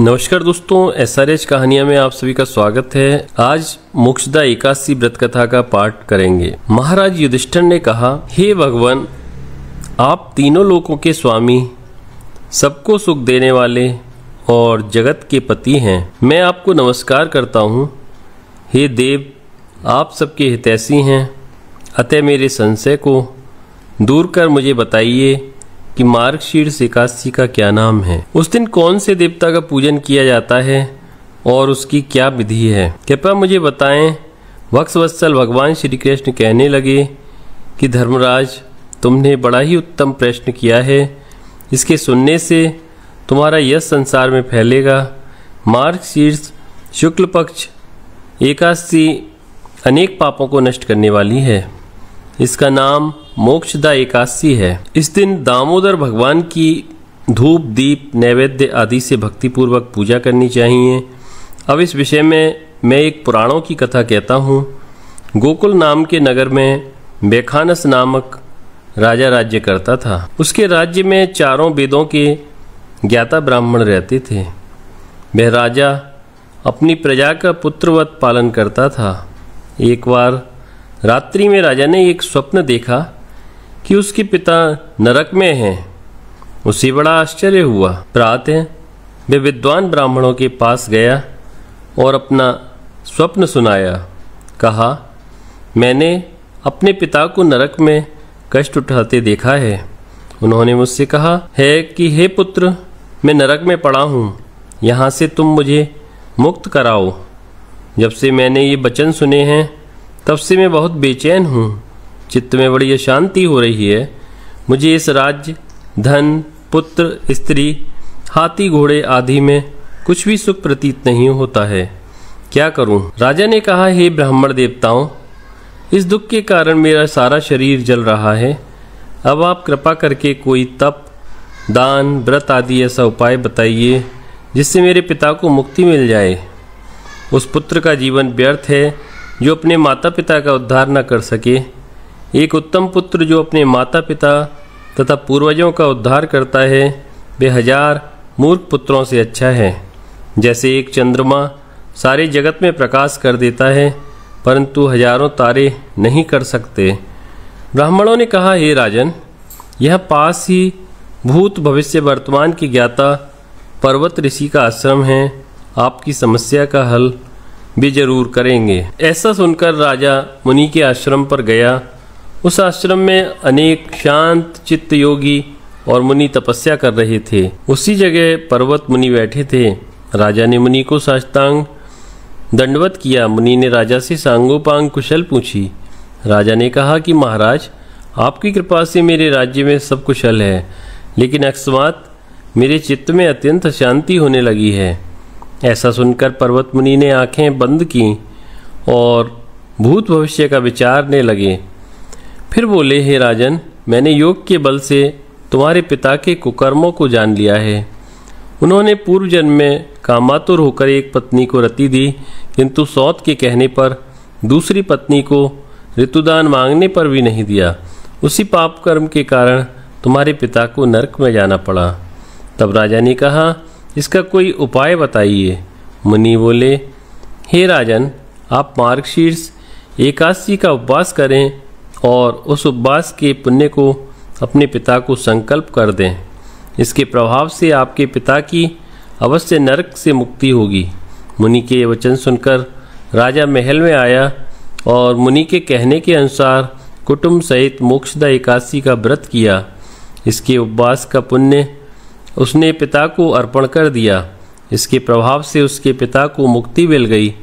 नमस्कार दोस्तों, SRH कहानियां में आप सभी का स्वागत है। आज मोक्षदा एकादशी व्रत कथा का पाठ करेंगे। महाराज युधिष्ठिर ने कहा, हे भगवान, आप तीनों लोकों के स्वामी, सबको सुख देने वाले और जगत के पति हैं। मैं आपको नमस्कार करता हूँ। हे देव, आप सबके हितैषी हैं, अतः मेरे संशय को दूर कर मुझे बताइए कि मार्गशीर्ष एकादशी का क्या नाम है। उस दिन कौन से देवता का पूजन किया जाता है और उसकी क्या विधि है, कृपया मुझे बताएं। वत्सल भगवान श्री कृष्ण कहने लगे कि धर्मराज, तुमने बड़ा ही उत्तम प्रश्न किया है। इसके सुनने से तुम्हारा यश संसार में फैलेगा। मार्गशीर्ष शुक्ल पक्ष एकादशी अनेक पापों को नष्ट करने वाली है। इसका नाम मोक्षदा एकादशी है। इस दिन दामोदर भगवान की धूप, दीप, नैवेद्य आदि से भक्तिपूर्वक पूजा करनी चाहिए। अब इस विषय में मैं एक पुराणों की कथा कहता हूँ। गोकुल नाम के नगर में बेखानस नामक राजा राज्य करता था। उसके राज्य में चारों वेदों के ज्ञाता ब्राह्मण रहते थे। वह राजा अपनी प्रजा का पुत्रवत पालन करता था। एक बार रात्रि में राजा ने एक स्वप्न देखा कि उसके पिता नरक में हैं। उसे बड़ा आश्चर्य हुआ। प्रातः वह विद्वान ब्राह्मणों के पास गया और अपना स्वप्न सुनाया। कहा, मैंने अपने पिता को नरक में कष्ट उठाते देखा है। उन्होंने मुझसे कहा है कि हे पुत्र, मैं नरक में पड़ा हूँ, यहाँ से तुम मुझे मुक्त कराओ। जब से मैंने ये वचन सुने हैं तब से मैं बहुत बेचैन हूँ। चित्त में बड़ी अशांति हो रही है। मुझे इस राज्य, धन, पुत्र, स्त्री, हाथी, घोड़े आदि में कुछ भी सुख प्रतीत नहीं होता है। क्या करूं? राजा ने कहा, हे ब्राह्मण देवताओं, इस दुख के कारण मेरा सारा शरीर जल रहा है। अब आप कृपा करके कोई तप, दान, व्रत आदि ऐसा उपाय बताइए जिससे मेरे पिता को मुक्ति मिल जाए। उस पुत्र का जीवन व्यर्थ है जो अपने माता पिता का उद्धार न कर सके। एक उत्तम पुत्र जो अपने माता पिता तथा पूर्वजों का उद्धार करता है, वे 1000 मूर्ख पुत्रों से अच्छा है। जैसे एक चंद्रमा सारे जगत में प्रकाश कर देता है, परंतु हजारों तारे नहीं कर सकते। ब्राह्मणों ने कहा, हे राजन, यह पास ही भूत, भविष्य, वर्तमान की ज्ञाता पर्वत ऋषि का आश्रम है। आपकी समस्या का हल भी जरूर करेंगे। ऐसा सुनकर राजा मुनि के आश्रम पर गया। उस आश्रम में अनेक शांत चित्त योगी और मुनि तपस्या कर रहे थे। उसी जगह पर्वत मुनि बैठे थे। राजा ने मुनि को साष्टांग दंडवत किया। मुनि ने राजा से सांगोपांग कुशल पूछी। राजा ने कहा कि महाराज, आपकी कृपा से मेरे राज्य में सब कुशल है, लेकिन अकस्मात मेरे चित्त में अत्यंत शांति होने लगी है। ऐसा सुनकर पर्वत मुनि ने आंखें बंद की और भूत भविष्य का विचारने लगे। फिर बोले, हे राजन, मैंने योग के बल से तुम्हारे पिता के कुकर्मों को जान लिया है। उन्होंने पूर्व जन्म में कामातुर होकर एक पत्नी को रति दी, किंतु सौत के कहने पर दूसरी पत्नी को ऋतुदान मांगने पर भी नहीं दिया। उसी पाप कर्म के कारण तुम्हारे पिता को नरक में जाना पड़ा। तब राजा ने कहा, इसका कोई उपाय बताइए। मुनि बोले, हे राजन, आप मार्गशीर्ष एकादशी का उपवास करें और उस उपवास के पुण्य को अपने पिता को संकल्प कर दें। इसके प्रभाव से आपके पिता की अवश्य नरक से मुक्ति होगी। मुनि के वचन सुनकर राजा महल में आया और मुनि के कहने के अनुसार कुटुंब सहित मोक्षदा एकादशी का व्रत किया। इसके उपवास का पुण्य उसने पिता को अर्पण कर दिया। इसके प्रभाव से उसके पिता को मुक्ति मिल गई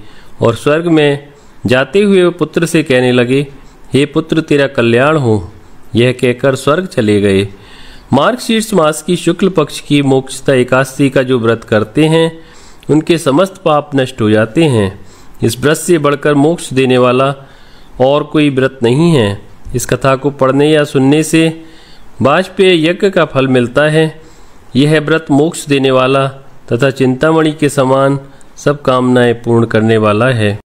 और स्वर्ग में जाते हुए वो पुत्र से कहने लगे, हे पुत्र, तेरा कल्याण हो। यह कहकर स्वर्ग चले गए। मार्गशीर्ष मास की शुक्ल पक्ष की मोक्षदा एकादशी का जो व्रत करते हैं, उनके समस्त पाप नष्ट हो जाते हैं। इस व्रत से बढ़कर मोक्ष देने वाला और कोई व्रत नहीं है। इस कथा को पढ़ने या सुनने से वाजपेय यज्ञ का फल मिलता है। यह व्रत मोक्ष देने वाला तथा चिंतामणि के समान सब कामनाएं पूर्ण करने वाला है।